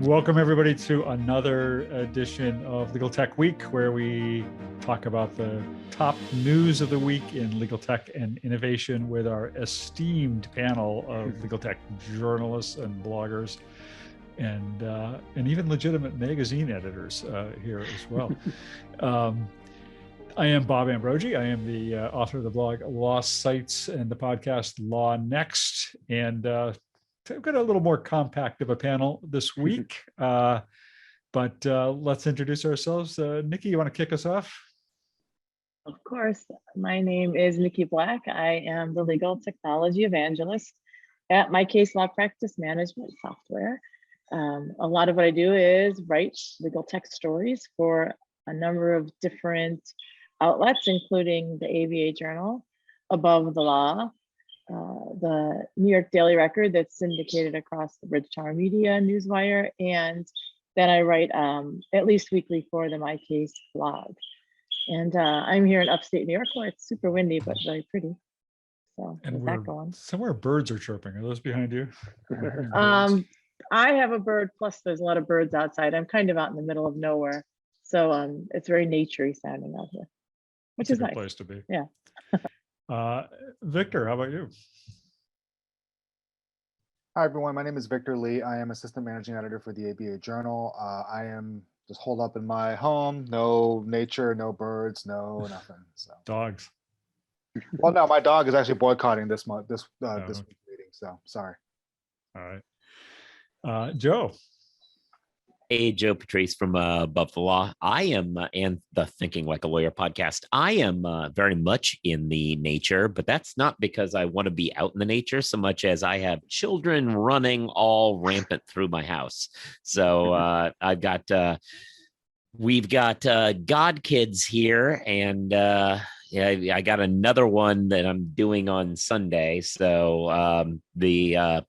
Welcome everybody to another edition of Legal Tech Week, where we talk about the top news of the week in legal tech and innovation with our esteemed panel of legal tech journalists and bloggers and even legitimate magazine editors here as well. I am Bob Ambrogi. I am the author of the blog Law Sites and the podcast Law Next. And I've got a little more compact of a panel this week, but let's introduce ourselves. Nikki, you want to kick us off? Of course. My name is Nikki Black. I am the legal technology evangelist at My Case Law Practice Management Software. A lot of what I do is write legal tech stories for a number of different outlets, including the ABA Journal, Above the Law, the New York Daily Record that's syndicated across the Bridgetower Media, Newswire, and then I write at least weekly for the My Case blog. And I'm here in upstate New York, where it's super windy but very pretty. So and that going? Somewhere birds are chirping. Are those behind you? I have a bird, plus there's a lot of birds outside. I'm kind of out in the middle of nowhere, so it's very naturey sounding out here, which is a good nice place to be. Yeah. Victor, how about you? Hi, everyone. My name is Victor Lee. I am assistant managing editor for the ABA Journal. I am just holed up in my home. No nature, no birds, no nothing. So Dogs. Well, no, my dog is actually boycotting this week's meeting. So sorry. All right. Joe. Hey, Joe Patrice from Above the Law. I am, and the Thinking Like a Lawyer podcast, I am very much in the nature, but that's not because I want to be out in the nature so much as I have children running all rampant through my house. So we've got God kids here, and I got another one that I'm doing on Sunday. So the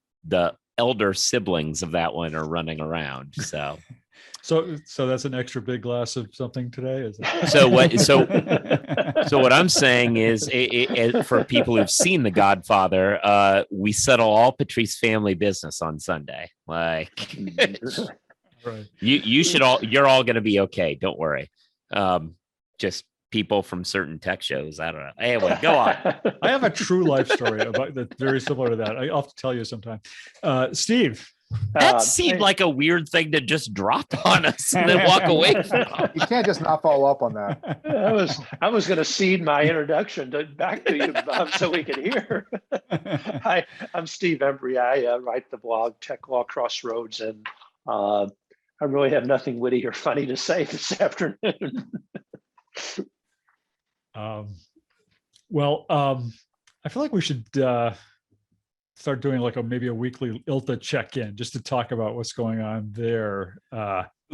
elder siblings of that one are running around. So that's an extra big glass of something today, is it? So what I'm saying is, for people who've seen The Godfather, we settle all Patrice family business on Sunday. Like, right. you're all going to be okay. Don't worry. Just people from certain tech shows. I don't know. Anyway, go on. I have a true life story about that, very similar to that. I'll have to tell you sometime. Steve. That seemed like a weird thing to just drop on us and then walk away from. You can't just not follow up on that. I was going to cede my introduction back to you, Bob, so we could hear. Hi, I'm Steve Embry. I write the blog Tech Law Crossroads, and I really have nothing witty or funny to say this afternoon. I feel like we should start doing like maybe a weekly ILTA check-in just to talk about what's going on there.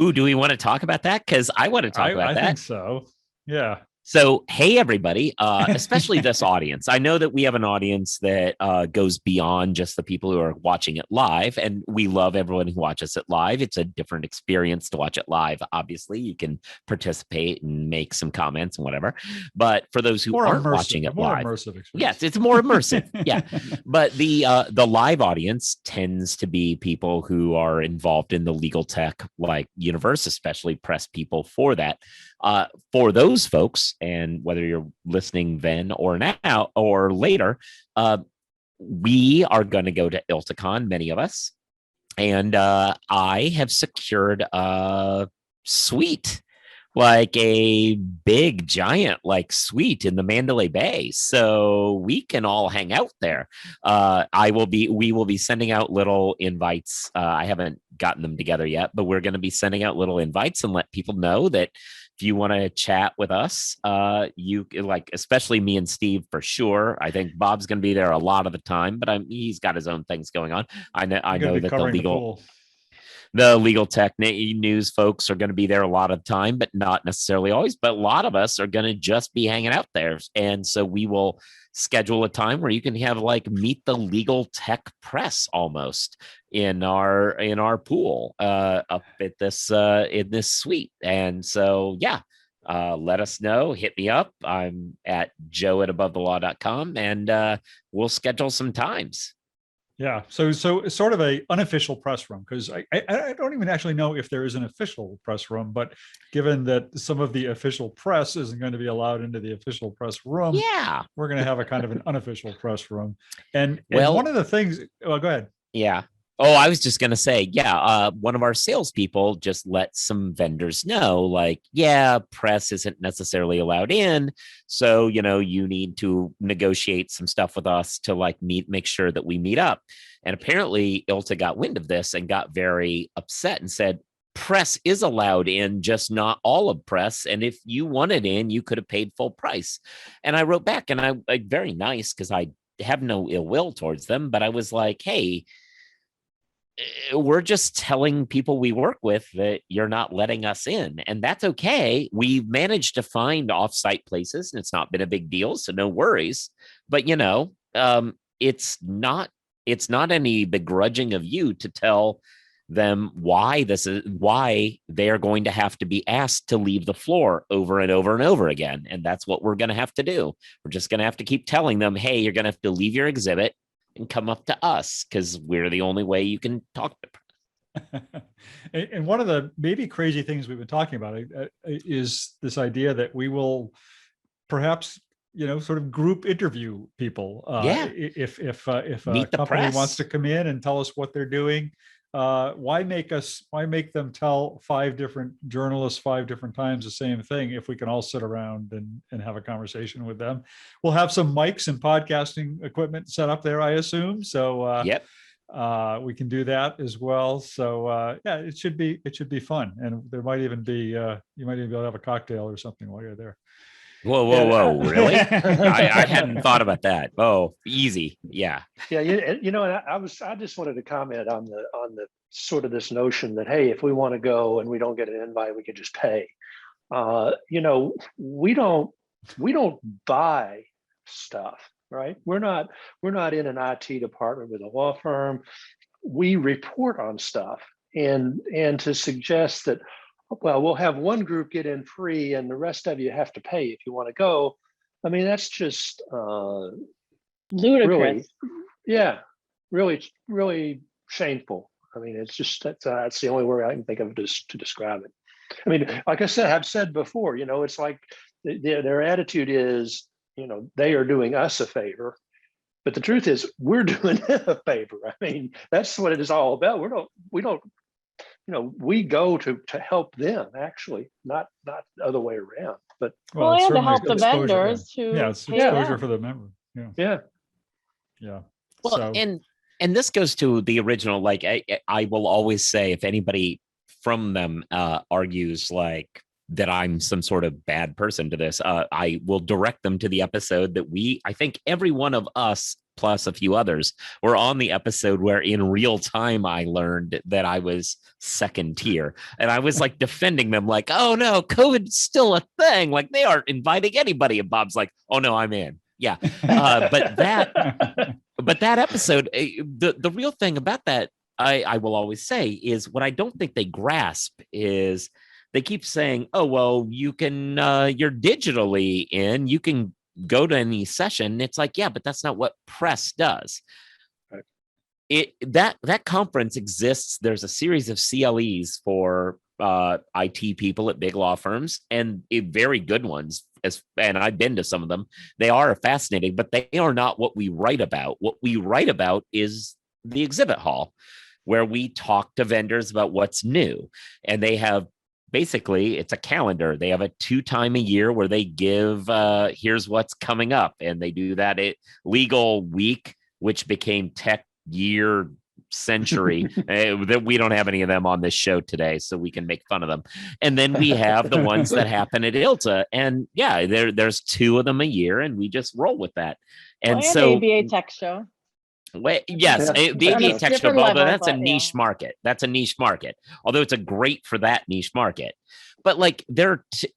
Ooh, do we want to talk about that? Because I want to talk about that. I think so. Yeah. So, hey, everybody, especially this audience. I know that we have an audience that goes beyond just the people who are watching it live, and we love everyone who watches it live. It's a different experience to watch it live. Obviously, you can participate and make some comments and whatever. But for those who aren't watching it live, yes, it's more immersive. Yeah, but the live audience tends to be people who are involved in the legal tech like universe, especially press people for that. For those folks, and whether you're listening then or now or later, we are going to go to ILTACon, many of us, and I have secured a suite, like a big giant like suite in the Mandalay Bay, so we can all hang out there. We will be sending out little invites. I haven't gotten them together yet, but we're going to be sending out little invites and let people know that if you want to chat with us, you like, especially me and Steve for sure. I think Bob's going to be there a lot of the time, but he's got his own things going on. I know that the legal tech news folks are going to be there a lot of the time, but not necessarily always. But a lot of us are going to just be hanging out there, and so we will schedule a time where you can have like meet the legal tech press almost in our pool up at this in this suite. And so let us know, hit me up. I'm at joe@abovethelaw.com, and we'll schedule some times. Yeah. So it's sort of a unofficial press room, because I don't even actually know if there is an official press room, but given that some of the official press isn't going to be allowed into the official press room, Yeah. we're going to have a kind of an unofficial press room. And Well, one of the things, well, go ahead. Yeah. Oh, I was just gonna say, yeah. One of our salespeople just let some vendors know, like, yeah, press isn't necessarily allowed in, so you need to negotiate some stuff with us to like make sure that we meet up. And apparently, ILTA got wind of this and got very upset and said, press is allowed in, just not all of press. And if you wanted in, you could have paid full price. And I wrote back, and I like very nice because I have no ill will towards them, but I was like, hey, we're just telling people we work with that you're not letting us in, and that's okay. We've managed to find offsite places and it's not been a big deal, so no worries. But it's not any begrudging of you to tell them why they are going to have to be asked to leave the floor over and over and over again. And that's what we're going to have to do. We're just going to have to keep telling them, hey, you're going to have to leave your exhibit and come up to us because we're the only way you can talk to. And one of the maybe crazy things we've been talking about is this idea that we will perhaps, sort of group interview people. Yeah. If Meet a the company press. wants to come in and tell us what they're doing, why make them tell 5 different journalists 5 different times the same thing if we can all sit around and have a conversation with them? We'll have some mics and podcasting equipment set up there, I assume. So Yep. we can do that as well. So yeah, it should be fun. And there might even be you might even be able to have a cocktail or something while you're there. Whoa, really? I hadn't thought about that. Oh, easy. Yeah. Yeah, and I just wanted to comment on the sort of this notion that, hey, if we want to go and we don't get an invite, we can just pay. We don't buy stuff, right? We're not in an IT department with a law firm. We report on stuff, and to suggest that, well, we'll have one group get in free and the rest of you have to pay if you want to go. I mean, that's just Ludicrous. really shameful. I mean, it's just that's the only word I can think of to describe it. I mean, like I said, I've said before, it's like their attitude is, they are doing us a favor, but the truth is we're doing them a favor. I mean, that's what it is all about. We go to help them, actually, not the other way around. But Well, it's and to certainly help the exposure, vendors to yeah, it's pay exposure them. for the member. yeah. Well, So and this goes to the original. Like I will always say, if anybody from them argues like that I'm some sort of bad person to this, I will direct them to the episode that I think every one of us plus a few others were on, the episode where in real time I learned that I was second tier, and I was like defending them like, oh no, COVID's still a thing, like they aren't inviting anybody, and Bob's like, oh no, I'm in. Yeah. But that episode, the real thing about that, I will always say, is what I don't think they grasp is they keep saying, oh, well, you can, you're digitally in, you can go to any session. It's like, yeah, but that's not what press does. Right. That conference exists. There's a series of CLEs for IT people at big law firms, and very good ones. And I've been to some of them. They are fascinating, but they are not what we write about. What we write about is the exhibit hall, where we talk to vendors about what's new. And they have, basically, it's a calendar. They have a 2 times a year where they give, here's what's coming up. And they do that at Legal Week, which became Tech Year Century. That we don't have any of them on this show today, so we can make fun of them. And then we have the ones that happen at ILTA. And yeah, there's 2 of them a year, and we just roll with that. And so ABA Tech Show. Yes, the ABA Tech Show, although that's a niche yeah. market. That's a niche market, although it's a great for that niche market. But like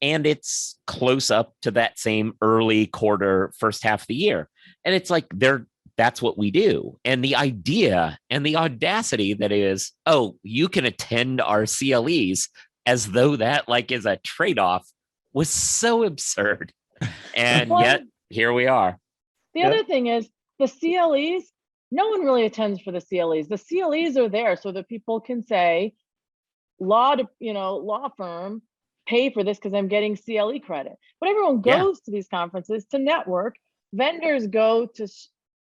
and it's close up to that same early quarter, first half of the year. And it's like that's what we do. And the idea and the audacity that is, oh, you can attend our CLEs as though that like is a trade-off was so absurd. And yet here we are. The other thing is the CLEs no one really attends for the CLEs. The CLEs are there so that people can say, law firm, pay for this because I'm getting CLE credit. But everyone Yeah. goes to these conferences to network. Vendors go to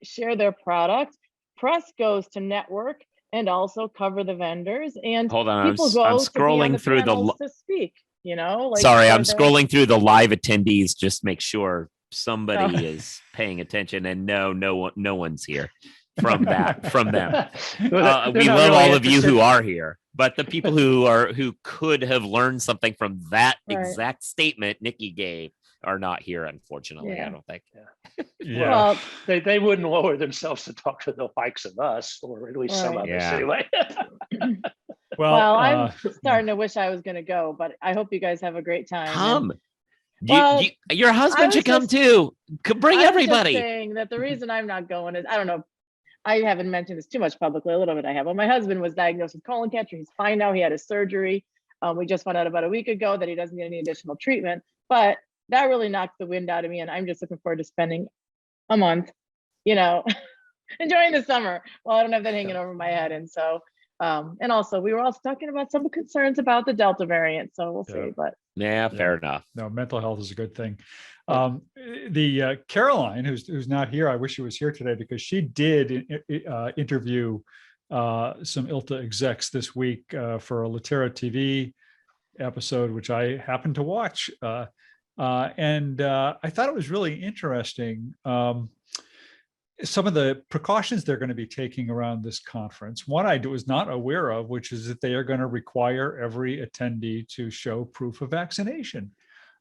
share their product. Press goes to network and also cover the vendors. And Hold on, people I'm go to be on scrolling the through the. panels to speak. Like Sorry, for I'm the- scrolling through the live attendees. Just make sure somebody Oh. is paying attention. And no one's here from them. They're We not love really all of you interested. who are here, but the people who could have learned something from that Right. exact statement Nikki gave are not here, unfortunately. Yeah. I don't think. Yeah. Well, They wouldn't lower themselves to talk to the likes of us, or at least some Right. of us Yeah. anyway. well, I'm yeah. starting to wish I was going to go, but I hope you guys have a great time. And Come. Well, Your I husband was should come just- too. Bring I was just everybody. saying that the reason I'm not going is, I don't know, I haven't mentioned this too much publicly, a little bit I have. Well, my husband was diagnosed with colon cancer. He's fine now. He had his surgery. We just found out about a week ago that he doesn't need any additional treatment, but that really knocked the wind out of me. And I'm just looking forward to spending a month, enjoying the summer. Well, I don't have that hanging over my head. And so, and also we were also talking about some concerns about the Delta variant. So we'll Yeah. see, but Yeah, fair enough. No, mental health is a good thing. The Caroline, who's not here, I wish she was here today because she did interview some ILTA execs this week for a Latera TV episode, which I happened to watch. And I thought it was really interesting. Some of the precautions they're going to be taking around this conference. One I was not aware of, which is that they are going to require every attendee to show proof of vaccination.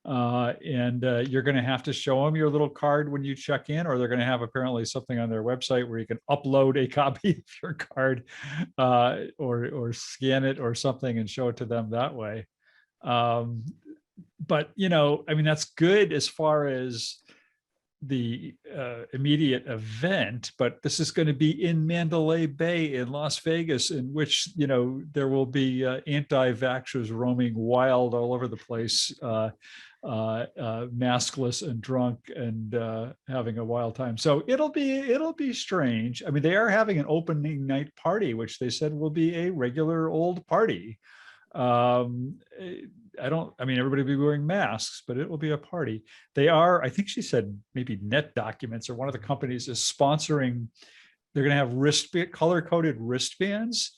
And you're going to have to show them your little card when you check in, or they're going to have apparently something on their website where you can upload a copy of your card or scan it or something and show it to them that way. But, I mean, that's good as far as the immediate event, but this is going to be in Mandalay Bay in Las Vegas, in which, there will be anti-vaxxers roaming wild all over the place, maskless and drunk and having a wild time. So it'll be strange. I mean, they are having an opening night party, which they said will be a regular old party. Everybody will be wearing masks, but it will be a party. They are, I think she said maybe Net Documents or one of the companies is sponsoring. They're going to have color-coded wristbands,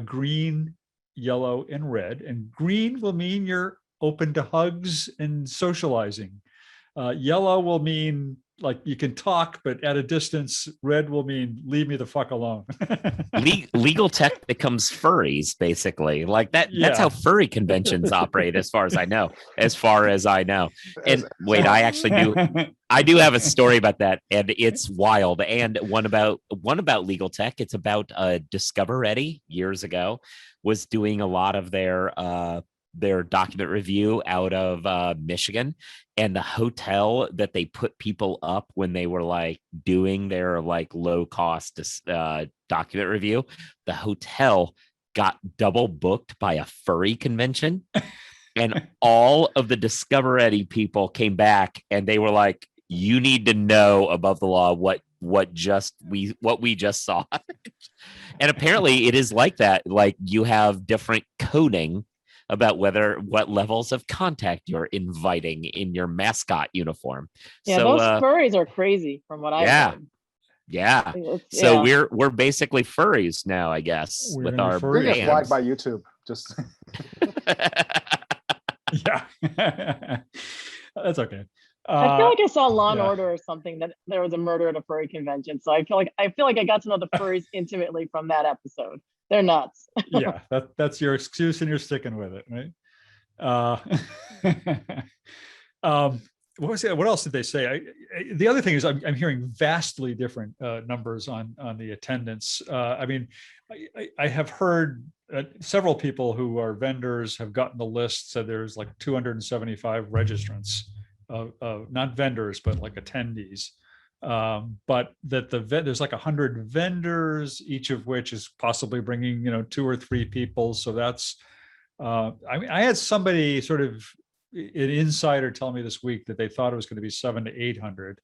green, yellow, and red. And green will mean you're open to hugs and socializing. Yellow will mean like you can talk, but at a distance. Red will mean leave me the fuck alone. Legal tech becomes furries, basically. Like that. That's Yeah. how furry conventions operate, as far as I know. And wait, I do have a story about that, and it's wild. And one about legal tech. It's about Discover Ready years ago was doing a lot of their document review out of Michigan, and the hotel that they put people up when they were like doing their like low cost document review, the hotel got double booked by a furry convention. And all of the Discover Ready people came back and they were like, you need to know above the law what we just saw. And apparently it is like that. Like you have different coding about what levels of contact you're inviting in your mascot uniform. yeah, So, those furries are crazy from what I've yeah. heard. yeah. Yeah. So we're basically furries now, I guess, We're with gonna be our furries. We're gonna flagged bands. by YouTube. Just Yeah. That's okay. I feel like I saw Law and yeah. Order or something that there was a murder at a furry convention. So I feel like I got to know the furries intimately from that episode. They're nuts. Yeah, that's your excuse and you're sticking with it, right? What else did they say? The other thing is I'm hearing vastly different numbers on the attendance. I have heard several people who are vendors have gotten the list, said there's like 275 registrants of not vendors, but like attendees. But that there's like 100 vendors, each of which is possibly bringing 2 or 3 people. So that's I had somebody sort of an insider tell me this week that they thought it was going to be 700 to 800,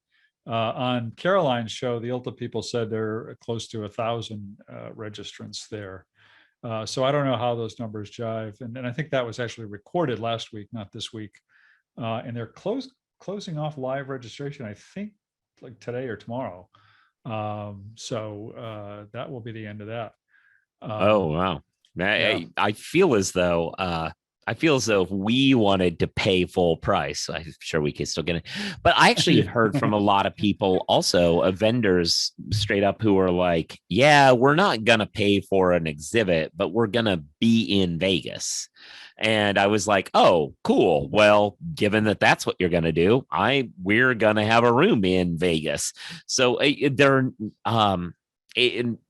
On Caroline's show, the ILTA people said there are close to 1,000 registrants there. So I don't know how those numbers jive. And I think that was actually recorded last week, not this week. And they're closing off live registration, I think, like today or tomorrow. So that will be the end of that. Oh, wow. yeah. I feel as though if we wanted to pay full price, I'm sure we could still get it. But I actually have heard from a lot of people also, vendors straight up, who are like, yeah, we're not going to pay for an exhibit, but we're going to be in Vegas. And I was like, oh, cool. Well, given that that's what you're going to do, we're going to have a room in Vegas. So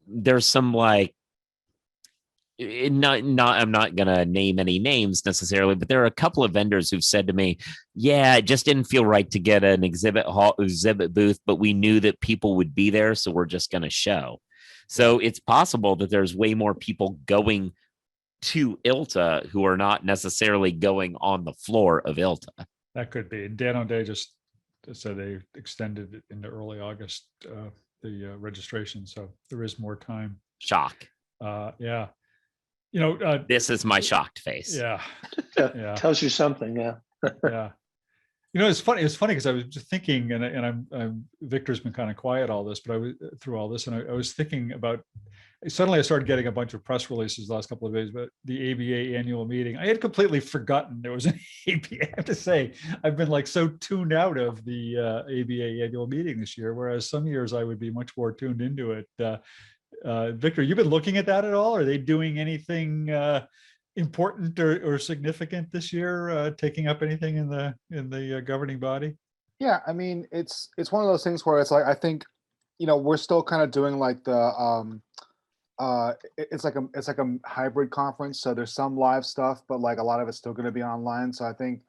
there's some like, I'm not gonna name any names necessarily, but there are a couple of vendors who've said to me, yeah, it just didn't feel right to get an exhibit booth, but we knew that people would be there, so we're just gonna show. So it's possible that there's way more people going to ILTA who are not necessarily going on the floor of ILTA. That could be. And Dan O'Day just said they extended it into early August, the registration, so there is more time. Shock. Yeah. This is my shocked face. Yeah. Tells you something. Yeah. Yeah. It's funny. It's funny because I was just thinking, and I'm Victor's been kind of quiet all this, but I was through all this, and I was thinking about. Suddenly, I started getting a bunch of press releases the last couple of days about the ABA annual meeting. I had completely forgotten there was an ABA. I have to say, I've been like so tuned out of the ABA annual meeting this year, whereas some years I would be much more tuned into it. Victor, you've been looking at that at all? Are they doing anything important or significant this year? Taking up anything in the governing body? Yeah, I mean, it's one of those things where it's like, I think, we're still kind of doing like the it's like a hybrid conference. So there's some live stuff, but like a lot of it's still going to be online. So I think,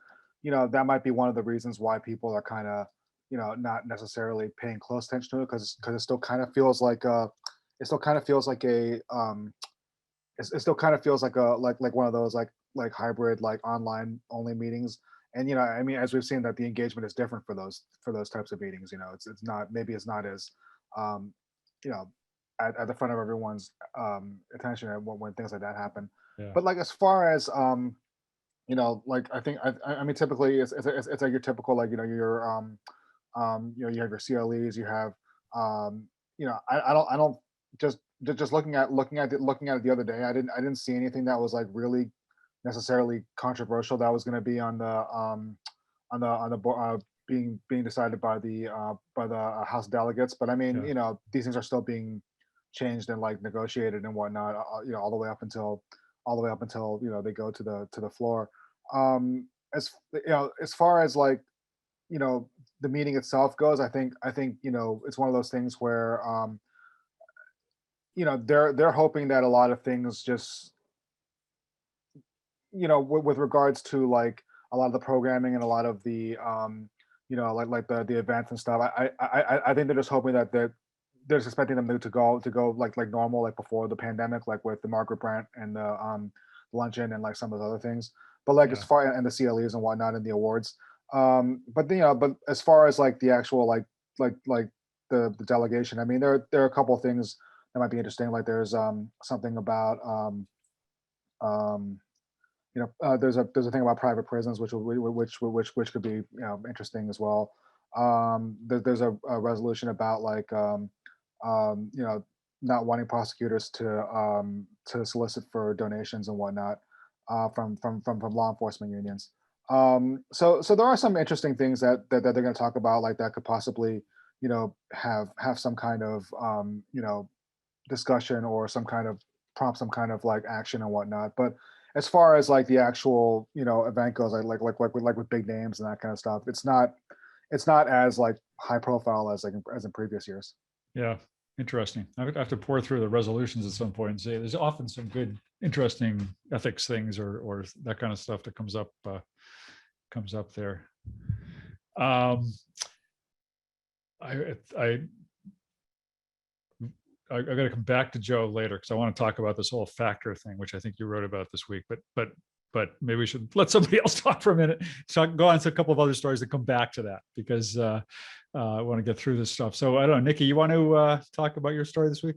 that might be one of the reasons why people are kind of, not necessarily paying close attention to it, because it still kind of feels like it still kind of feels like a it still kind of feels like one of those like hybrid, like online only meetings. And I mean, as we've seen, that the engagement is different for those types of meetings. It's not as at the front of everyone's attention when things like that happen. Yeah. But like, as far as like, I think I mean, typically it's like your typical, like, your you have your CLEs, you have I don't just looking at it the other day, I didn't see anything that was like really necessarily controversial that was going to be on the board, being decided by the House delegates. But I mean, Yeah. These things are still being changed and like negotiated and whatnot, all the way up until they go to the floor. As far as like, the meeting itself goes, I think it's one of those things where they're hoping that a lot of things just, with regards to like a lot of the programming and a lot of the like the events and stuff, I think they're just hoping that they're just expecting them to go like normal, like before the pandemic, like with the Margaret Brandt and the luncheon and like some of those other things. But like, Yeah. as far, and the CLEs and whatnot and the awards, but as far as like the actual like the delegation, I mean, there are a couple of things that might be interesting. Like there's something about there's a thing about private prisons, which could be interesting as well. There's a resolution about like not wanting prosecutors to solicit for donations and whatnot from law enforcement unions. So there are some interesting things that they're going to talk about, like that could possibly have some kind of discussion or some kind of prompt some kind of like action and whatnot. But as far as like the actual event goes, like with big names and that kind of stuff, it's not as like high profile as in previous years. Yeah, interesting. I would have to pour through the resolutions at some point and say there's often some good, interesting ethics things or that kind of stuff that comes up there. I got to come back to Joe later because I want to talk about this whole factor thing, which I think you wrote about this week. But maybe we should let somebody else talk for a minute. So I can go on to a couple of other stories and come back to that because I want to get through this stuff. So I don't know, Nikki, you want to talk about your story this week?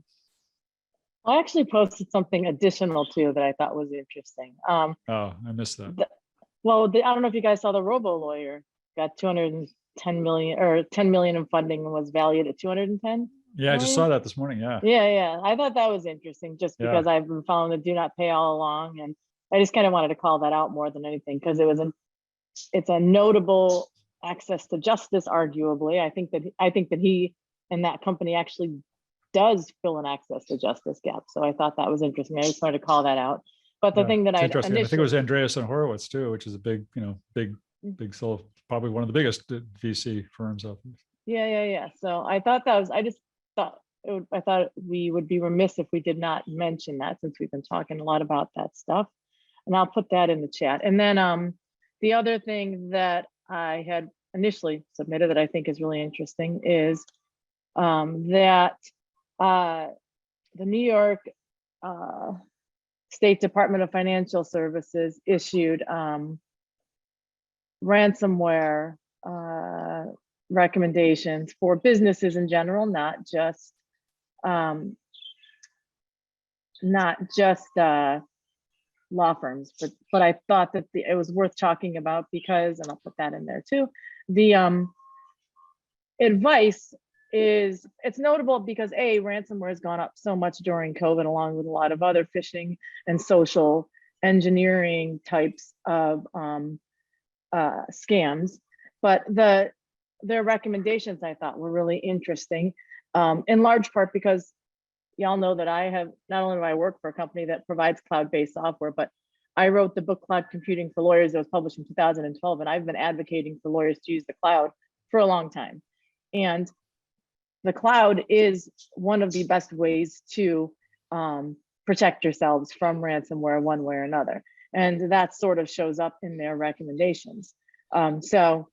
I actually posted something additional too that I thought was interesting. Oh, I missed that. I don't know if you guys saw the Robo Lawyer got 210 million or 10 million in funding and was valued at 210. Yeah, I just saw that this morning. Yeah. Yeah. I thought that was interesting just because I've been following the do not pay all along. And I just kind of wanted to call that out more than anything because it's a notable access to justice, arguably. I think that he and that company actually does fill an access to justice gap. So I thought that was interesting. I just wanted to call that out. But the thing that I interesting. I think it was Andreessen Horowitz too, which is a big, so probably one of the biggest VC firms out there. Yeah. So I thought I thought we would be remiss if we did not mention that since we've been talking a lot about that stuff. And I'll put that in the chat. And then the other thing that I had initially submitted that I think is really interesting is that the New York State Department of Financial Services issued ransomware recommendations for businesses in general, not just law firms, but I thought that it was worth talking about because, and I'll put that in there too, the advice it's notable because ransomware has gone up so much during COVID, along with a lot of other phishing and social engineering types of scams. But their recommendations I thought were really interesting, in large part because y'all know that not only do I work for a company that provides cloud-based software, but I wrote the book Cloud Computing for Lawyers that was published in 2012, and I've been advocating for lawyers to use the cloud for a long time. And the cloud is one of the best ways to protect yourselves from ransomware one way or another. And that sort of shows up in their recommendations. So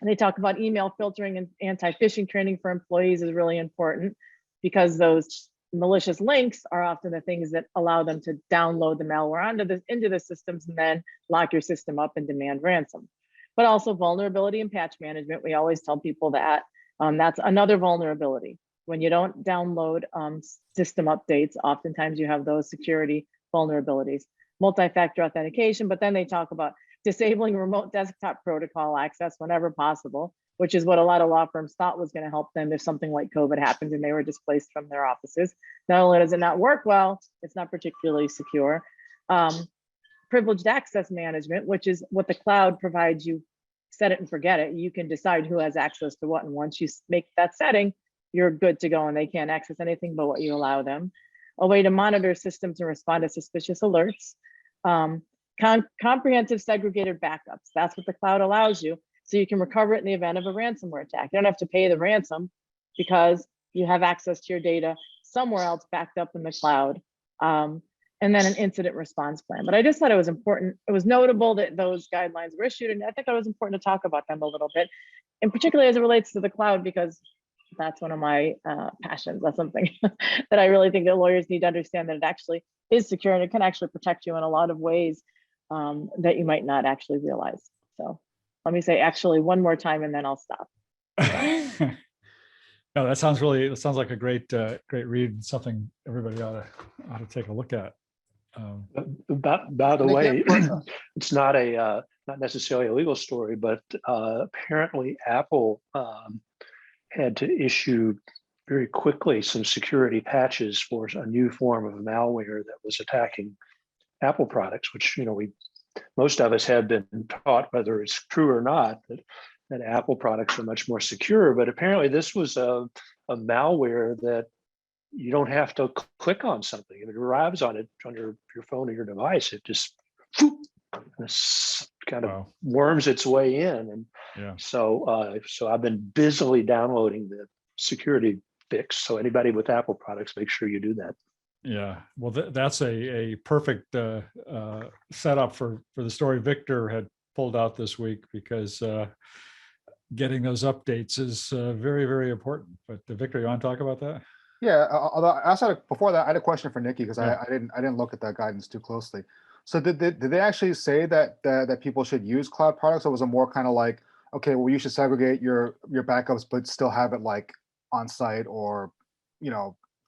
they talk about email filtering and anti-phishing training for employees is really important because those malicious links are often the things that allow them to download the malware into the systems and then lock your system up and demand ransom. But also vulnerability and patch management. We always tell people that that's another vulnerability. When you don't download system updates, oftentimes you have those security vulnerabilities. Multi-factor authentication, but then they talk about disabling remote desktop protocol access whenever possible, which is what a lot of law firms thought was going to help them if something like COVID happened and they were displaced from their offices. Not only does it not work well, it's not particularly secure. Privileged access management, which is what the cloud provides you. Set it and forget it. You can decide who has access to what, and once you make that setting, you're good to go and they can't access anything but what you allow them. A way to monitor systems and respond to suspicious alerts. Comprehensive segregated backups. That's what the cloud allows you, so you can recover it in the event of a ransomware attack. You don't have to pay the ransom because you have access to your data somewhere else backed up in the cloud. And then an incident response plan. But I just thought it was important. It was notable that those guidelines were issued, and I think it was important to talk about them a little bit, and particularly as it relates to the cloud, because that's one of my passions. That's something that I really think that lawyers need to understand, that it actually is secure and it can actually protect you in a lot of ways that you might not actually realize. So let me say actually one more time and then I'll stop. No, that sounds like a great read, something everybody ought to take a look at. By the way, it's not necessarily a legal story, but apparently Apple had to issue very quickly some security patches for a new form of malware that was attacking Apple products, which most of us have been taught, whether it's true or not, that Apple products are much more secure. But apparently this was a malware that you don't have to click on something. If it arrives on your phone or your device, it just kind of worms its way in. And so I've been busily downloading the security fix. So anybody with Apple products, make sure you do that. Yeah, well, that's a perfect setup for the story Victor had pulled out this week, because getting those updates is very, very important. But Victor, you want to talk about that? Yeah, although before that, I had a question for Nikki, because I didn't look at that guidance too closely. So did they actually say that people should use cloud products, or was it more kind of like okay, well, you should segregate your backups, but still have it like on site or,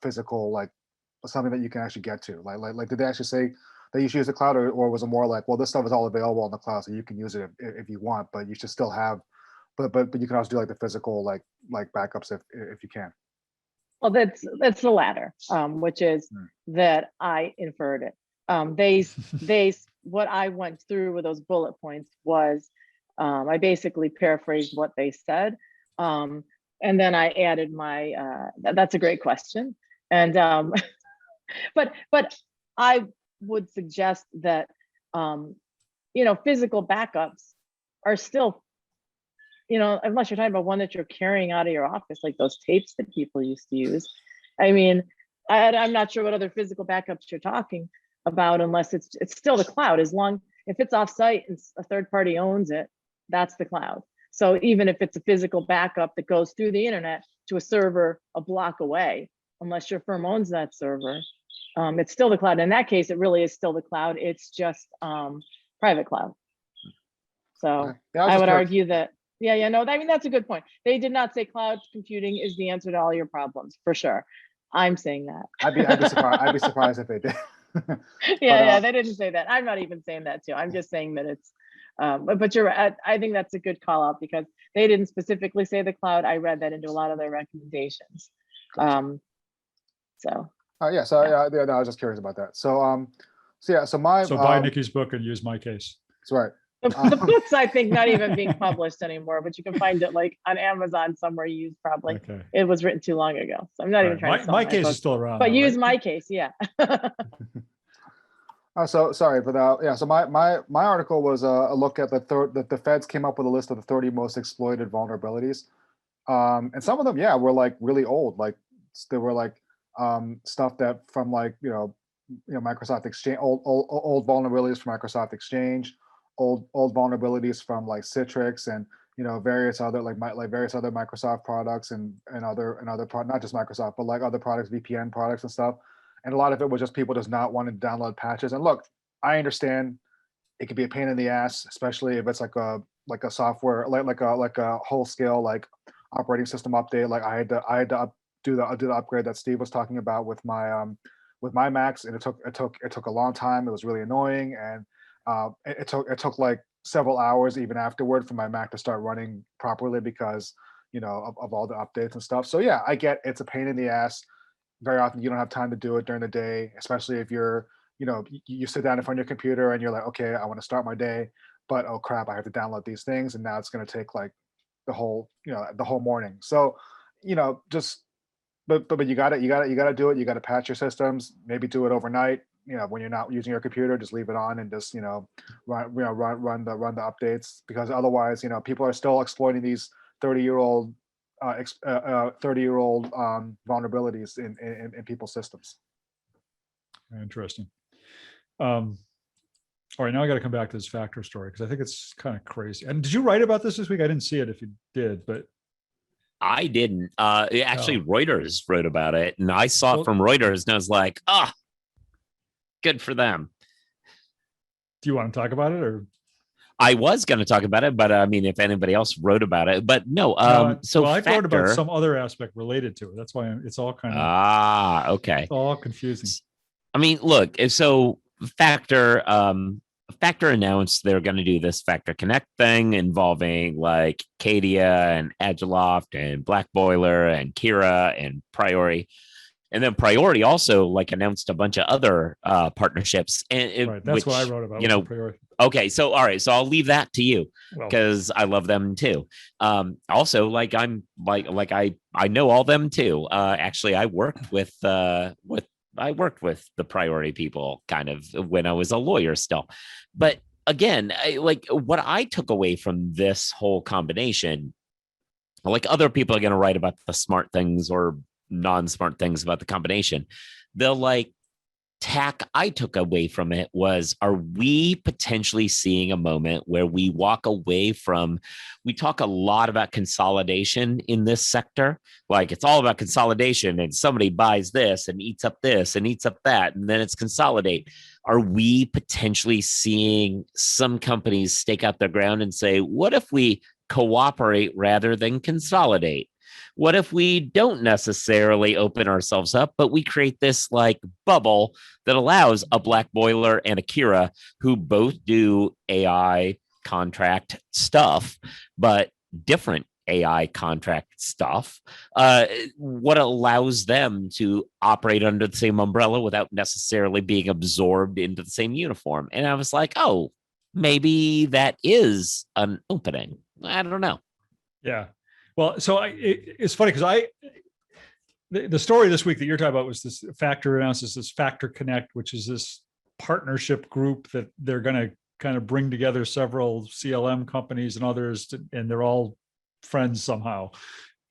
physical, like something that you can actually get to. Like, did they actually say that you should use the cloud, or was it more like, well, this stuff is all available on the cloud, so you can use it if you want, but you should still have, but you can also do like the physical like backups if you can. Well, that's the latter, which is Hmm. that I inferred it. What I went through with those bullet points was, I basically paraphrased what they said. And then I added my, that's a great question. And, but I would suggest that, physical backups are still, unless you're talking about one that you're carrying out of your office, like those tapes that people used to use. I mean, I'm not sure what other physical backups you're talking about, unless it's still the cloud. If it's offsite and a third party owns it, that's the cloud. So even if it's a physical backup that goes through the internet to a server a block away, unless your firm owns that server, it's still the cloud. In that case, it really is still the cloud. It's just private cloud. So Yeah, I would argue that, no, I mean, that's a good point. They did not say cloud computing is the answer to all your problems, for sure. I'm saying that. I'd be surprised. I'd be surprised if they did. They didn't say that. I'm not even saying that too. I'm just saying that it's, but you're right. I think that's a good call out because they didn't specifically say the cloud. I read that into a lot of their recommendations. Gotcha. So. Yeah. So no, I was just curious about that. So so my buy Nikki's book and use my case. That's right. The book's, I think, not even being published anymore, but you can find it like on Amazon somewhere. Used probably. Okay. It was written too long ago, so I'm not even trying to sell my case is still around. But though, use right? my case, yeah. So sorry, but so my article was a look at the feds came up with a list of the 30 most exploited vulnerabilities, and some of them, were like really old, like they were like stuff that from like Microsoft Exchange, old vulnerabilities from Microsoft Exchange, old vulnerabilities from like Citrix and various other various other Microsoft products and other not just Microsoft but like other products, VPN products and stuff. And a lot of it was just people just not wanting to download patches. And look, I understand it could be a pain in the ass, especially if it's like a software like a whole scale like operating system update. Like I had to do the upgrade that Steve was talking about with my Macs, and it took a long time. It was really annoying, and it took like several hours even afterward for my Mac to start running properly because of all the updates and stuff. So yeah, I get it's a pain in the ass. Very often you don't have time to do it during the day, especially if you're you sit down in front of your computer and you're like, okay, I want to start my day, but oh crap, I have to download these things, and now it's going to take like the whole morning. So just but you got to do it. You got to patch your systems. Maybe do it overnight. When you're not using your computer, just leave it on and just run the updates, because otherwise people are still exploiting these 30-year-old vulnerabilities in people's systems. Interesting. All right, now I got to come back to this factor story because I think it's kind of crazy. And did you write about this week? I didn't see it if you did, but I didn't. Actually, Reuters wrote about it, and I saw it from Reuters, and I was like, good for them. Do you want to talk about it, or? I was going to talk about it, but I mean, if anybody else wrote about it, but no. I wrote about some other aspect related to it. That's why it's all kind of okay. It's all confusing. I mean, look, so Factor announced they're going to do this Factor Connect thing involving like Cadia and Agiloft and Black Boiler and Kira and Priori. And then Priori also like announced a bunch of other partnerships. And that's what I wrote about. Priori. Okay. So, all right. So I'll leave that to you because I love them too. Also, like I'm like I know all them too. Actually, I worked with the Priori people kind of when I was a lawyer still. But again, what I took away from this whole combination, like other people are going to write about the smart things or non-smart things about the combination. The tack I took away from it was, are we potentially seeing a moment where we walk away from, we talk a lot about consolidation in this sector. Like it's all about consolidation and somebody buys this and eats up this and eats up that, and then it's consolidate. Are we potentially seeing some companies stake out their ground and say, what if we cooperate rather than consolidate? What if we don't necessarily open ourselves up, but we create this like bubble that allows a Black Boiler and a Kira, who both do AI contract stuff, but different AI contract stuff, what allows them to operate under the same umbrella without necessarily being absorbed into the same uniform? And I was like, oh, maybe that is an opening. I don't know. Yeah. Well, so it's funny because the story this week that you're talking about was this Factor announces this Factor Connect, which is this partnership group that they're going to kind of bring together several CLM companies and others, and they're all friends somehow.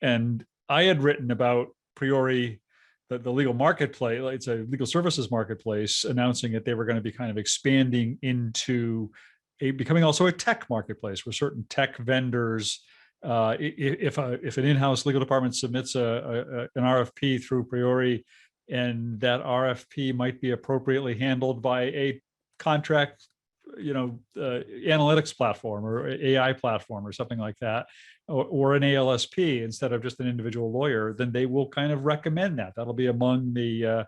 And I had written about Priori, the legal marketplace. It's a legal services marketplace, announcing that they were going to be kind of expanding into becoming also a tech marketplace where certain tech vendors, if an in-house legal department submits an RFP through Priori, and that RFP might be appropriately handled by a contract, analytics platform or AI platform or something like that, or an ALSP instead of just an individual lawyer, then they will kind of recommend that. That'll be among the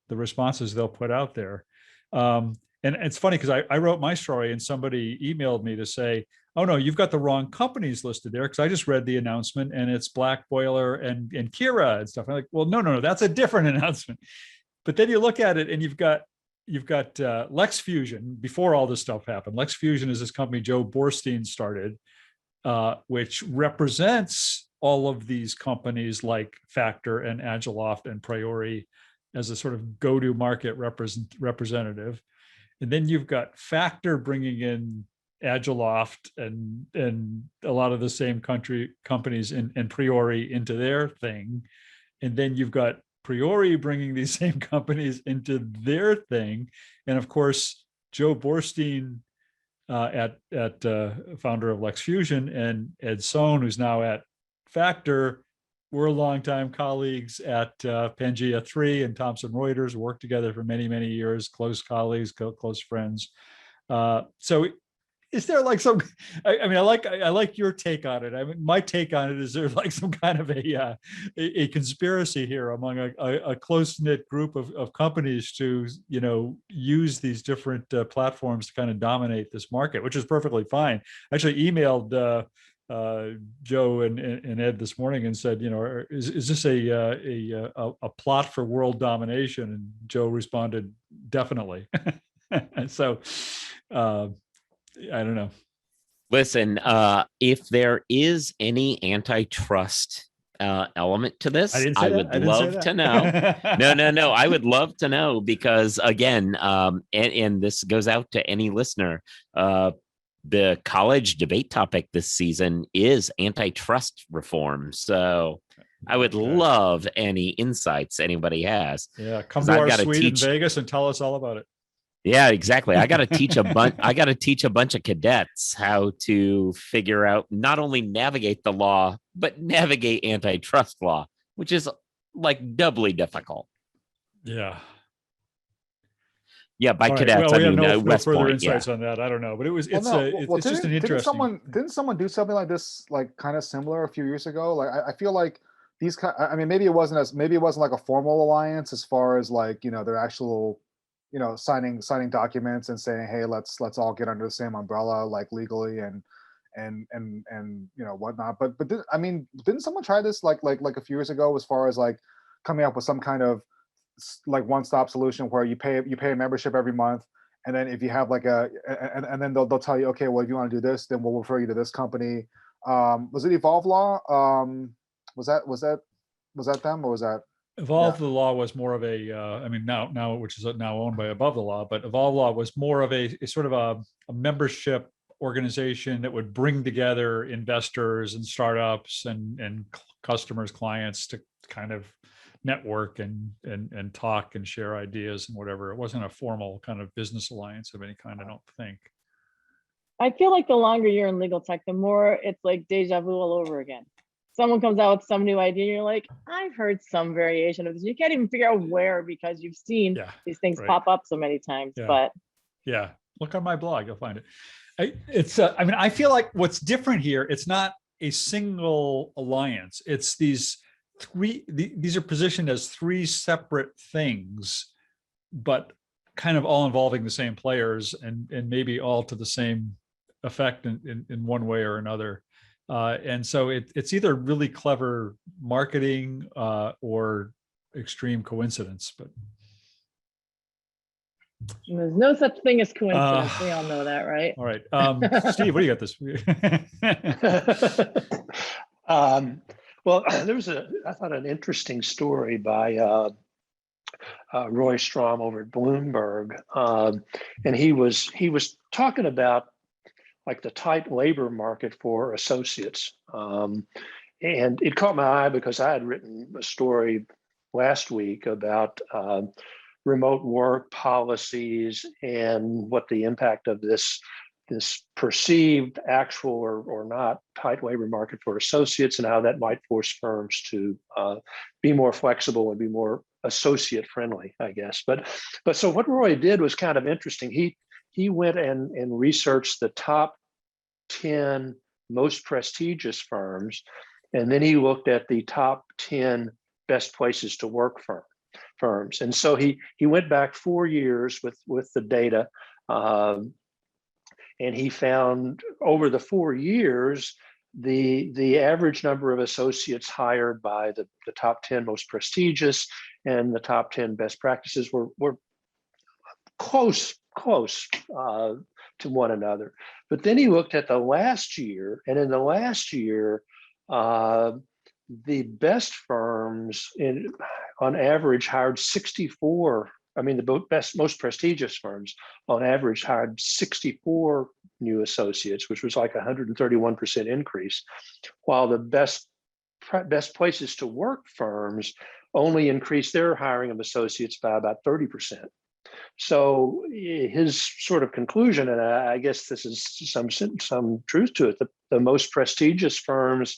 responses they'll put out there. And it's funny because I wrote my story and somebody emailed me to say, oh no, you've got the wrong companies listed there, because I just read the announcement and it's Black Boiler and Kira and stuff. I'm like, well, no, that's a different announcement. But then you look at it and you've got LexFusion. Before all this stuff happened, LexFusion is this company Joe Borstein started, which represents all of these companies like Factor and Agiloft and Priori as a sort of go-to market representative. And then you've got Factor bringing in Agiloft and a lot of the same companies and Priori into their thing. And then you've got Priori bringing these same companies into their thing. And of course, Joe Borstein, at founder of LexFusion, and Ed Sohn, who's now at Factor, we're longtime colleagues at Pangea 3 and Thomson Reuters, worked together for many, many years, close colleagues, close friends. So is there like some, I mean, I like your take on it. I mean, my take on it is there like some kind of a conspiracy here among a close-knit group of companies to, use these different platforms to kind of dominate this market, which is perfectly fine. I actually emailed Joe and Ed this morning and said, is this a plot for world domination? And Joe responded, definitely. And so, I don't know. Listen, if there is any antitrust element to this, I would love to know. No. I would love to know, because again, and this goes out to any listener, the college debate topic this season is antitrust reform. So I would love any insights anybody has. Yeah, come to our suite in Vegas and tell us all about it. Yeah, exactly. I got to teach a bunch of cadets how to figure out, not only navigate the law, but navigate antitrust law, which is like doubly difficult. Yeah. Yeah, by cadets, I mean no West further Point, insights on that. I don't know, but it's just an interesting. Didn't someone do something like this, like kind of similar a few years ago? Like I feel like these I mean, maybe it wasn't like a formal alliance as far as like their actual signing documents and saying, hey, let's all get under the same umbrella, like legally and whatnot. But didn't someone try this like a few years ago, as far as like coming up with some kind of like one-stop solution where you pay a membership every month, and then if you have like and then they'll tell you, okay, well, if you want to do this, then we'll refer you to this company. Was it Evolve Law? Was that them, or was that Evolve the Law? Was more of a now which is now owned by Above the Law, but Evolve Law was more of a sort of a membership organization that would bring together investors and startups and customers, clients, to kind of network and talk and share ideas and whatever. It wasn't a formal kind of business alliance of any kind, I don't think. I feel like the longer you're in legal tech, the more it's like deja vu all over again. Someone comes out with some new idea and you're like, I've heard some variation of this. You can't even figure out where, because you've seen these things pop up so many times. But yeah, look on my blog, you'll find it. I mean, I feel like what's different here, it's not a single alliance. It's these these are positioned as three separate things, but kind of all involving the same players and maybe all to the same effect in one way or another. And so it's either really clever marketing or extreme coincidence, but There's no such thing as coincidence. We all know that, right? all right. Steve, what do you got this week? Well, there was I thought an interesting story by Roy Strom over at Bloomberg, and he was talking about like the tight labor market for associates, and it caught my eye because I had written a story last week about remote work policies and what the impact of this perceived, actual or not tight labor market for associates, and how that might force firms to be more flexible and be more associate friendly, I guess. But so what Roy did was kind of interesting. He went and researched the top 10 most prestigious firms, and then he looked at the top 10 best places to work firms. And so he went back 4 years with the data, and he found over the 4 years, the average number of associates hired by the top 10 most prestigious and the top 10 best practices were close to one another. But then he looked at the last year, and in the last year, the best firms on average hired 64. I mean, the most prestigious firms on average hired 64 new associates, which was like 131% increase, while the best places to work firms only increased their hiring of associates by about 30%. So his sort of conclusion, and I guess this is some truth to it, the most prestigious firms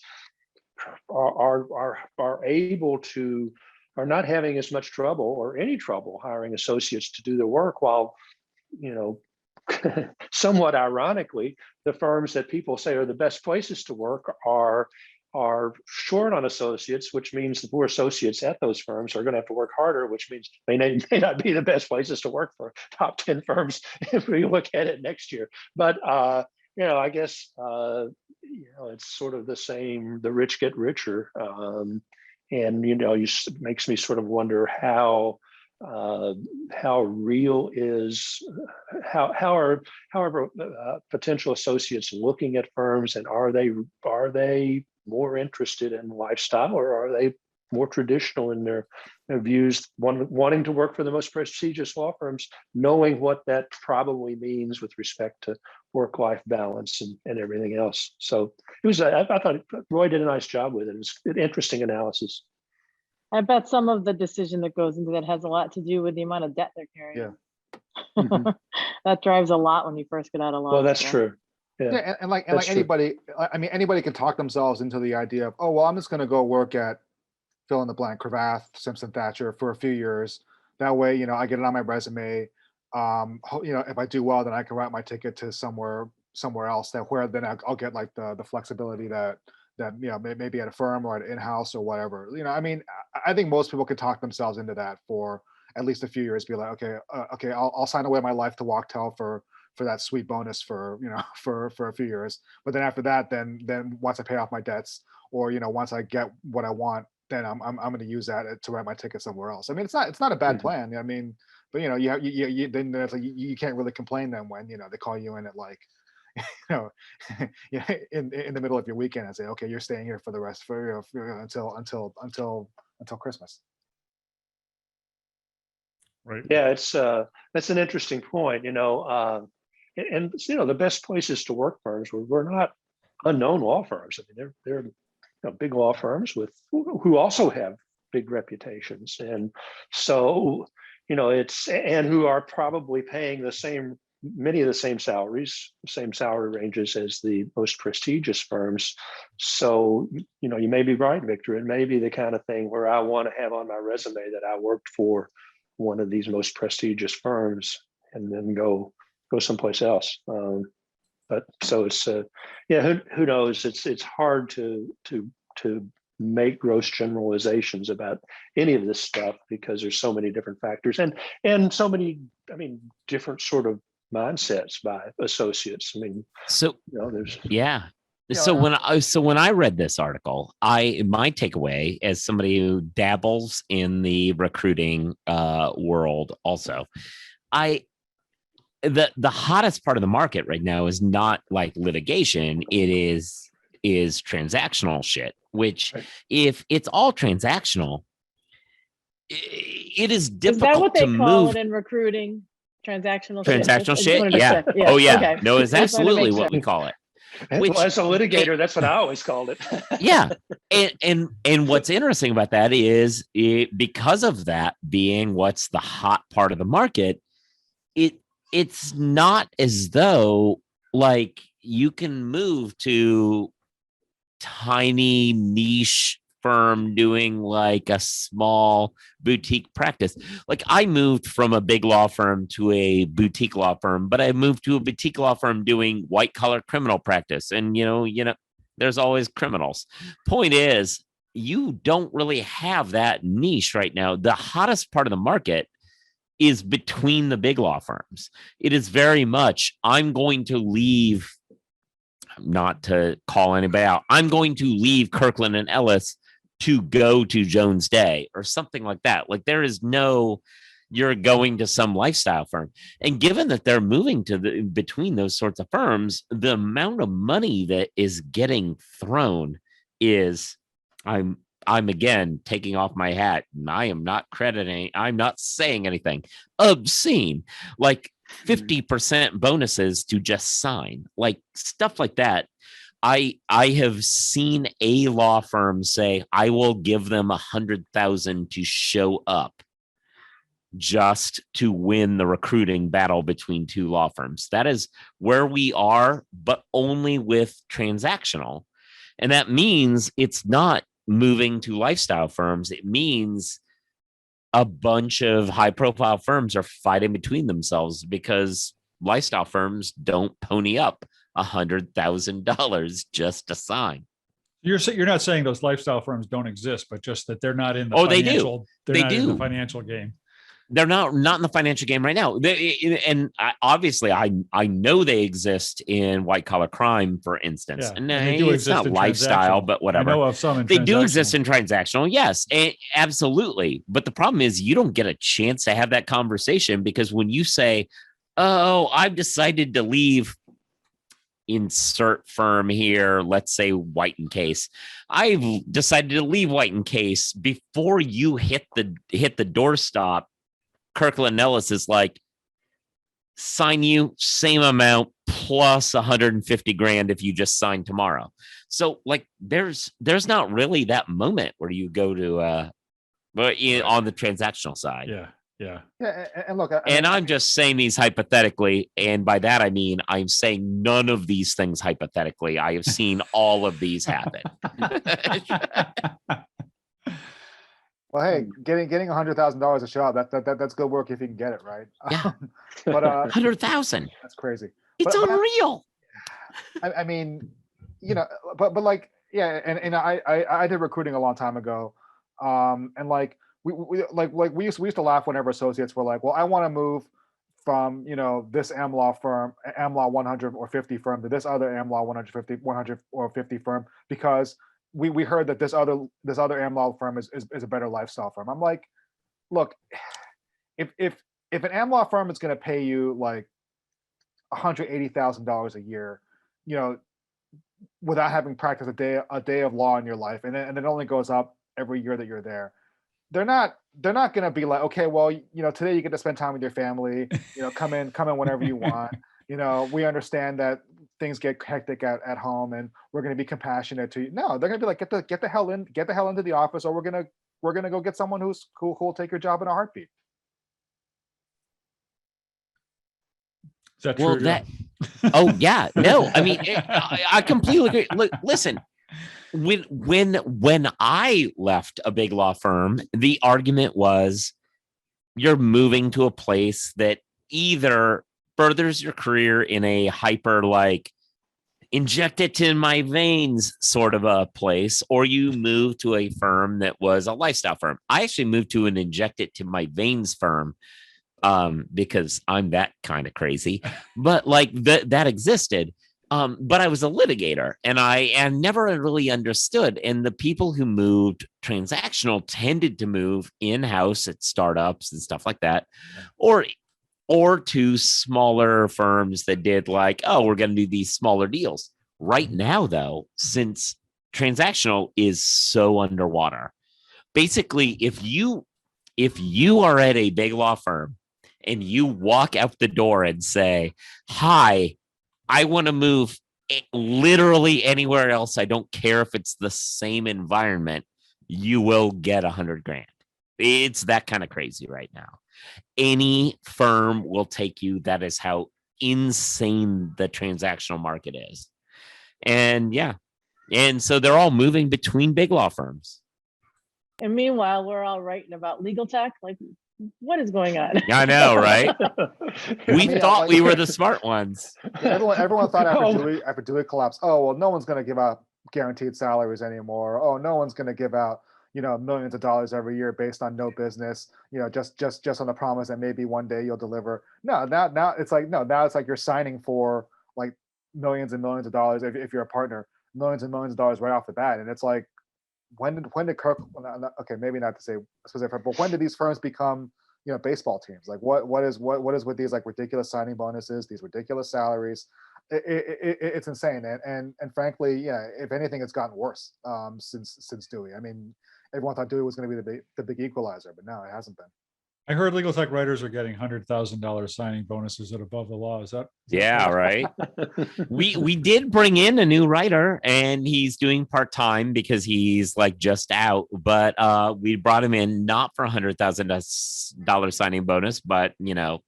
are able to, are not having as much trouble or any trouble hiring associates to do their work, while, you know, somewhat ironically, the firms that people say are the best places to work are short on associates, which means the poor associates at those firms are going to have to work harder, which means they may not be the best places to work for top 10 firms if we look at it next year. But you know, I guess you know, it's sort of the same. The rich get richer, and you know, it makes me sort of wonder how real is how are potential associates looking at firms, and are they more interested in lifestyle, or are they more traditional in their views, wanting to work for the most prestigious law firms, knowing what that probably means with respect to work-life balance and everything else. So it was, I thought Roy did a nice job with it. It was an interesting analysis. I bet some of the decision that goes into that has a lot to do with the amount of debt they're carrying. Yeah. Mhm. That drives a lot when you first get out of law. Well, that's school. true. Yeah, and like That's true. anybody, I mean, anybody can talk themselves into the idea of, oh, well, I'm just going to go work at fill in the blank, Cravath, Simpson Thatcher for a few years. That way, you know, I get it on my resume. You know, if I do well, then I can write my ticket to somewhere else. Then I'll get like the flexibility that you know, maybe at a firm or at in-house or whatever. You know, I mean, I think most people could talk themselves into that for at least a few years. Be like, okay, I'll sign away my life to Wachtell for that sweet bonus for, you know, for a few years. But then after that, then once I pay off my debts, or, you know, once I get what I want, then I'm going to use that to write my ticket somewhere else. I mean, it's not a bad Mhm. plan. I mean, but you know, then it's like you can't really complain then when, you know, they call you in at like, you know, in the middle of your weekend and say, okay, you're staying here for the rest until Christmas. Right. Yeah, it's that's an interesting point. You know, and you know, the best places to work firms were not unknown law firms. I mean, they're you know, big law firms who also have big reputations, and so, you know, and who are probably paying many of the same salaries, same salary ranges as the most prestigious firms. So, you know, you may be right, Victor. It may be the kind of thing where I want to have on my resume that I worked for one of these most prestigious firms, and then go someplace else. but so it's yeah, who knows? It's hard to make gross generalizations about any of this stuff because there's so many different factors and so many, I mean, different sort of mindsets by associates. I mean, So there's yeah. Yeah, So when I read this article, my takeaway as somebody who dabbles in the recruiting world also, the hottest part of the market right now is not like litigation. It is transactional shit, which Right. if it's all transactional, it is Is difficult that what they to call move. it in recruiting? Transactional shit? Transactional I just shit. wanted to Yeah. check. Oh yeah. Okay. No, it's Just wanted to make absolutely sure. what we call it. well, as a litigator, that's what I always called it. Yeah. And what's interesting about that is because of that being what's the hot part of the market, it's not as though like you can move to tiny niche firm doing like a small boutique practice. Like I moved from a big law firm to a boutique law firm, but I moved to a boutique law firm doing white collar criminal practice. And there's always criminals. Point is, you don't really have that niche right now. The hottest part of the market is between the big law firms. It is very much, I'm going to leave, not to call anybody out, I'm going to leave Kirkland and Ellis to go to Jones Day or something like that. Like there is no, you're going to some lifestyle firm. And given that they're moving to between those sorts of firms, the amount of money that is getting thrown is, I'm again taking off my hat, and I am not crediting, I'm not saying anything obscene, like 50% bonuses to just sign, like stuff like that. I have seen a law firm say, I will give them 100,000 to show up just to win the recruiting battle between two law firms. That is where we are, but only with transactional. And that means it's not moving to lifestyle firms. It means a bunch of high profile firms are fighting between themselves because lifestyle firms don't pony up $100,000 just to sign. You're not saying those lifestyle firms don't exist, but just that they're not in the They do. financial. They're They not in do. the financial game. They're not in the financial game right now. Obviously, I know they exist in white collar crime, for instance. Yeah, And and they do it's exist not in lifestyle, transactional. but whatever. I know of some. They do exist in transactional, yes, absolutely. But the problem is you don't get a chance to have that conversation because when you say, "Oh, I've decided to leave," insert firm here, let's say White and Case. I've decided to leave White and Case before you hit the doorstop. Kirkland Ellis is like, sign you same amount plus 150 grand if you just sign tomorrow. So like there's not really that moment where you go to but on the transactional side. Yeah. And look, I'm just saying these hypothetically, and by that I mean I'm saying none of these things hypothetically. I have seen all of these happen. well, hey, getting $100,000 a shot, that's good work if you can get it, right? Yeah. But 100,000. that's crazy. It's unreal. I mean, but like, yeah, and I did recruiting a long time ago, and like we used to laugh whenever associates were like, well, I want to move from this AmLaw firm, AmLaw 100 or 50 firm to this other AmLaw 100 or 50 firm because we heard that this other AmLaw firm is a better lifestyle firm. I'm like, look, if an AmLaw firm is going to pay you like $180,000 a year, without having practiced a day of law in your life, and it only goes up every year that you're there, they're not going to be like, okay, well, today you get to spend time with your family, come in whenever you want. We understand that things get hectic at home, and we're going to be compassionate to you. No, they're going to be like, get the hell into the office, or we're gonna go get someone who will take your job in a heartbeat. Is that true? Well, oh yeah, no, I mean, I completely agree. Look, listen, when I left a big law firm, the argument was you're moving to a place that either furthers your career in a hyper like inject it in my veins sort of a place, or you move to a firm that was a lifestyle firm. I actually moved to an inject it to my veins firm because I'm that kind of crazy, but like that existed. But I was a litigator and I never really understood. And the people who moved transactional tended to move in-house at startups and stuff like that, or to smaller firms that did like, oh, we're going to do these smaller deals. Right now, though, since transactional is so underwater, basically, if you are at a big law firm and you walk out the door and say, hi, I want to move literally anywhere else, I don't care if it's the same environment, you will get $100,000. It's that kind of crazy right now. Any firm will take you. That is how insane the transactional market is. And yeah. And so they're all moving between big law firms. And meanwhile, we're all writing about legal tech. Like, what is going on? I know, right? We Yeah, thought like- we were the smart ones. Everyone thought Oh. after Dewey collapsed, oh, well, no one's going to give out guaranteed salaries anymore. Oh, no one's going to give out, millions of dollars every year based on no business, just on the promise that maybe one day you'll deliver. No, now it's like, you're signing for like millions and millions of dollars if you're a partner, millions and millions of dollars right off the bat. And it's like, when did Kirk, okay, maybe not to say specific, but when did these firms become, baseball teams? Like what is with these like ridiculous signing bonuses, these ridiculous salaries? It's insane. And frankly, yeah, if anything, it's gotten worse since Dewey. I mean, everyone thought Dewey was going to be the big equalizer, but no, it hasn't been. I heard legal tech writers are getting $100,000 signing bonuses at Above the Law. Is that? Yeah, right. We did bring in a new writer and he's doing part-time because he's like just out, but we brought him in not for $100,000 signing bonus, but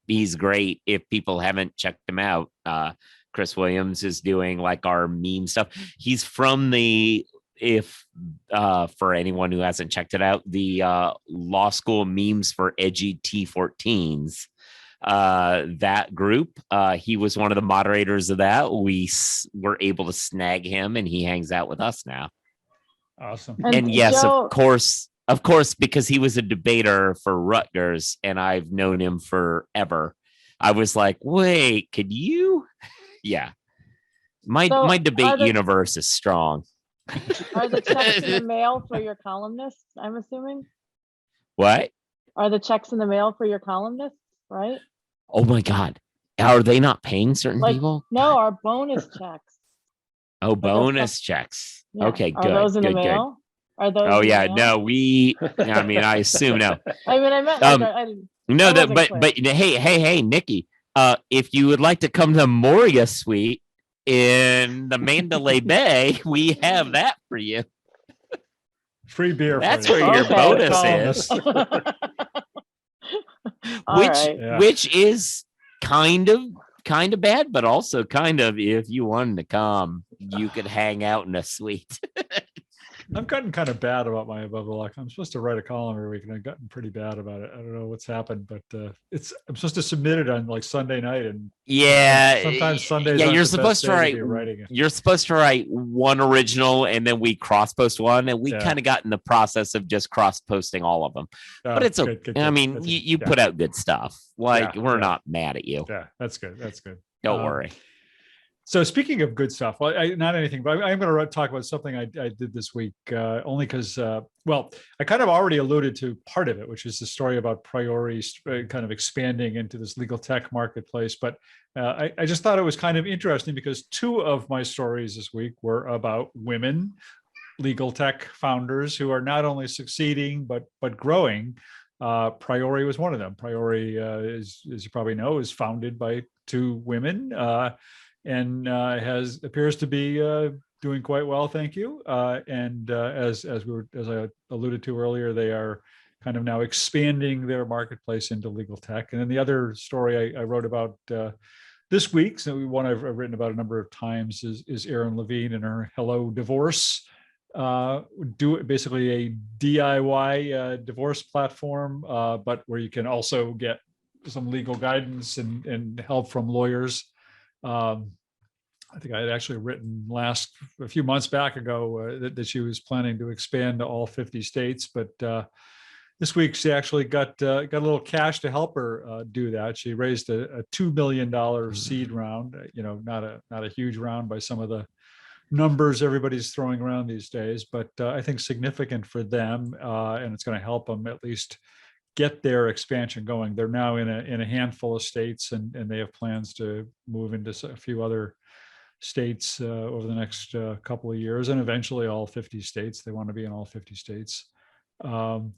he's great. If people haven't checked him out, Chris Williams is doing like our meme stuff. He's from for anyone who hasn't checked it out, the law school memes for edgy T14s, that group, he was one of the moderators of that. We were able to snag him and he hangs out with us now. Awesome. And yes, Joe, of course, because he was a debater for Rutgers and I've known him forever, I was like, wait, could you? Yeah. My debate universe is strong. are the checks in the mail for your columnists? I'm assuming. What? Are the checks in the mail for your columnists? Right? Oh my God. Are they not paying certain Like, people? no, our bonus checks. Oh, bonus checks. Yeah. Okay, Are good. those in the good, good. mail? Are those? Oh in the yeah, mail? no, I assume no. I mean, I meant Um, like, I didn't. No, That that wasn't but hey, Nikki, if you would like to come to Moria Suite in the Mandalay Bay, we have that for you. Free beer. That's for where you. your Okay. bonus is, All which right. Yeah. which is kind of bad, but also kind of, if you wanted to come, you could hang out in a suite. I've gotten kind of bad about my Above the Law. I'm supposed to write a column every week, and I've gotten pretty bad about it. I don't know what's happened, but I'm supposed to submit it on like Sunday night, and Yeah, sometimes Sundays. yeah, aren't you're the supposed best to day write. be writing it. You're supposed to write one original, and then we cross post one, and we Yeah. kind of got in the process of just cross posting all of them. But Oh, it's okay. good, I good. mean, That's you yeah. put out good stuff. Like Yeah, we're yeah. not mad at you. Yeah, that's good. That's good. Don't Um, worry. So speaking of good stuff, well, not anything, but I'm going to talk about something I did this week, only because, well, I kind of already alluded to part of it, which is the story about Priori kind of expanding into this legal tech marketplace. But I just thought it was kind of interesting because two of my stories this week were about women legal tech founders who are not only succeeding but growing. Priori was one of them. Priori, as you probably know, is founded by two women. And appears to be doing quite well, thank you. And as I alluded to earlier, they are kind of now expanding their marketplace into legal tech. And then the other story I wrote about this week, so one I've written about a number of times, is Erin Levine and her Hello Divorce. Do basically a DIY divorce platform, but where you can also get some legal guidance and help from lawyers. I think I had actually written a few months back ago that she was planning to expand to all 50 states, but this week she actually got a little cash to help her do that. She raised a $2 million seed round. Not a huge round by some of the numbers everybody's throwing around these days, but I think significant for them, and it's going to help them at least get their expansion going. They're now in a handful of states, and they have plans to move into a few other states over the next couple of years, and eventually all 50 states. They want to be in all 50 states. Further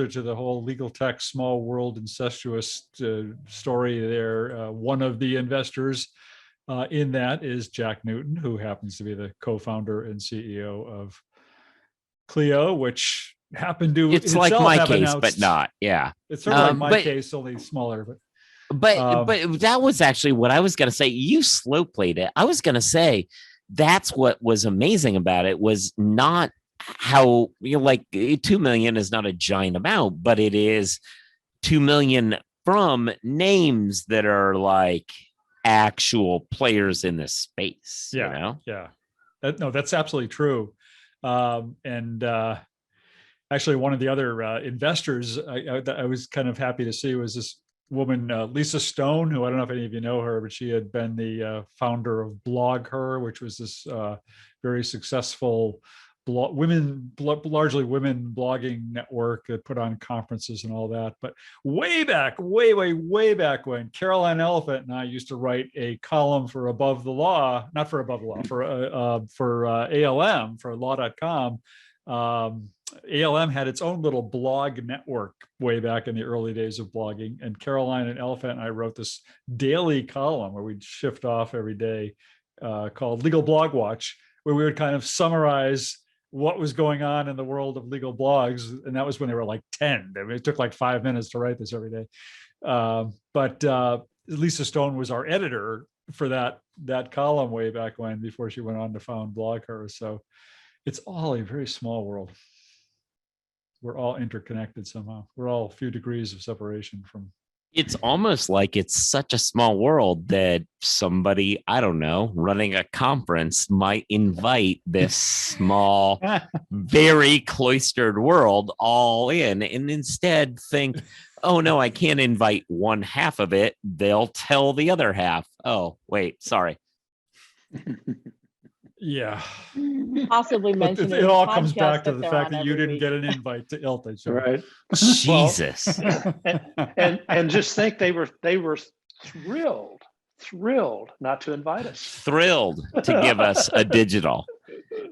to the whole legal tech small world incestuous story there, one of the investors in that is Jack Newton, who happens to be the co-founder and CEO of Clio, which happened to It's like my case, but not. Yeah. It's sort of like my case, only smaller. But that was actually what I was going to say. You slow played it. I was going to say that's what was amazing about it, was not how, 2 million is not a giant amount, but it is 2 million from names that are like actual players in this space. Yeah. That's absolutely true. Actually, one of the other investors I was kind of happy to see was this woman, Lisa Stone, who I don't know if any of you know her, but she had been the founder of BlogHer, which was this very successful largely women blogging network that put on conferences and all that. But way back when, Caroline Elephant and I used to write a column for Above the Law, not for Above the Law, for ALM, for law.com. ALM had its own little blog network way back in the early days of blogging, and Caroline and Elephant and I wrote this daily column where we'd shift off every day called Legal Blog Watch, where we would kind of summarize what was going on in the world of legal blogs. And that was when they were like 10. I mean, it took like 5 minutes to write this every day. But Lisa Stone was our editor for that column way back when, before she went on to found BlogHer. So it's all a very small world. We're all interconnected somehow. We're all a few degrees of separation from. It's almost like it's such a small world that somebody, I don't know, running a conference might invite this small, very cloistered world all in, and instead think, oh no, I can't invite one half of it. They'll tell the other half. Oh, wait, sorry. Yeah. Possibly mention it all comes back to the fact that you didn't get an invite to ILTA. Right. Jesus. and just think they were thrilled not to invite us. Thrilled to give us a digital.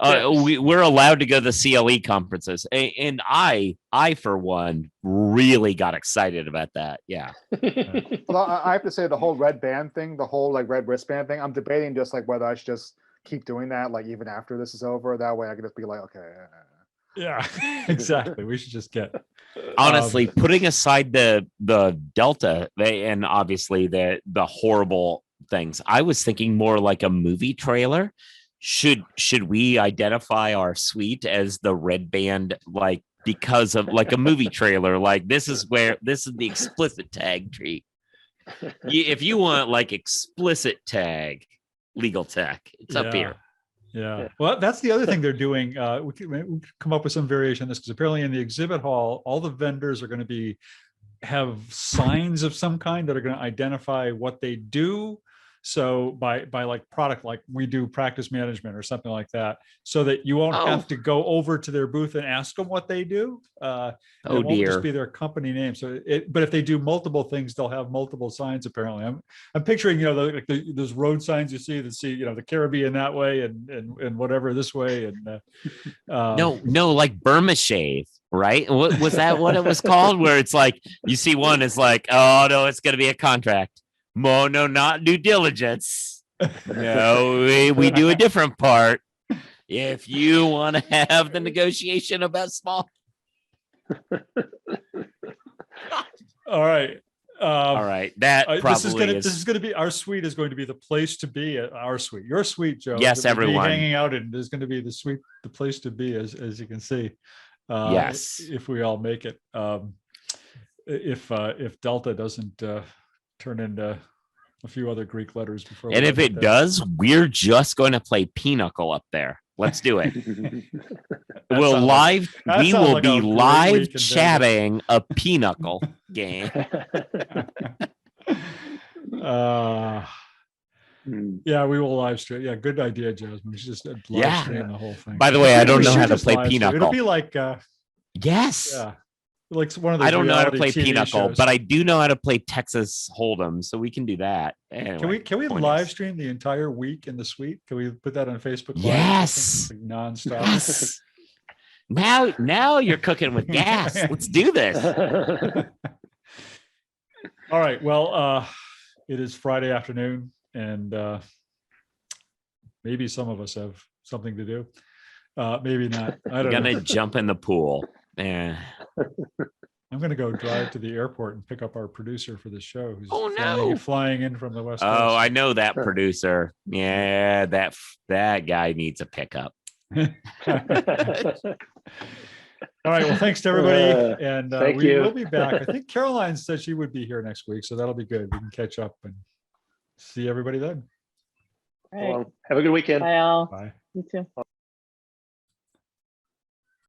We're allowed to go to the CLE conferences, and I for one really got excited about that. Yeah. Well, I have to say, the whole red band thing, the whole like red wristband thing, I'm debating just like whether I should just keep doing that, like even after this is over. That way I can just be like, okay. Yeah, exactly. We should just get. Honestly, putting aside the Delta and obviously the horrible things, I was thinking more like a movie trailer. Should we identify our suite as the red band, like because of like a movie trailer? Like this is the explicit tag tree. If you want like explicit tag legal tech, it's up here. Yeah. Well, that's the other thing they're doing. We can come up with some variation on this, because apparently in the exhibit hall, all the vendors are going to have signs of some kind that are going to identify what they do. So by like product, like we do practice management or something like that, so that you won't have to go over to their booth and ask them what they do. It won't just be their company name. So but if they do multiple things, they'll have multiple signs. Apparently, I'm picturing, those road signs you see the Caribbean that way and whatever this way. And no, like Burma Shave. Right? What was that? What it was called? Where it's like you see one is like, oh no, it's going to be a contract. No, not due diligence. No, we do a different part. If you want to have the negotiation about small. All right. All right. That probably this is going to be, our suite is going to be the place to be. Our suite, your suite, Joe. Yes, everyone hanging out in is going to be the place to be, as you can see. Yes, if we all make it. If Delta doesn't turn into a few other Greek letters before. And we if get it there. does, we're just going to play Pinochle up there. Let's do it. That We'll sounds live. that We sounds will like be a great live week in Vegas. chatting a Pinochle game. Yeah, we will live stream. Yeah, good idea, Jasmine. We should just live Yeah. stream the whole thing. By the way, I don't We know should how to just play live stream. It'll Pinochle. be like Yes. yeah, like one of those. I don't know how to reality play TV Pinochle, shows. but I do know how to play Texas Hold'em, so we can do that. Anyway, Can we point live is- stream the entire week in the suite? Can we put that on Facebook Live or Yes. something? Like nonstop. Yes. Now you're cooking with gas. Let's do this. All right. Well, it is Friday afternoon, and maybe some of us have something to do. Maybe not. I I'm don't gonna know. jump in the pool. Yeah. I'm gonna go drive to the airport and pick up our producer for the show. Who's Oh, flying, no. flying in from the West Coast. Oh, I know that producer. Yeah, that guy needs a pickup. All right. Well, thanks to everybody, and thank we you. will be back. I think Caroline said she would be here next week, so that'll be good. We can catch up and see everybody then. All right. Well, have a good weekend. Bye all. Bye. You too.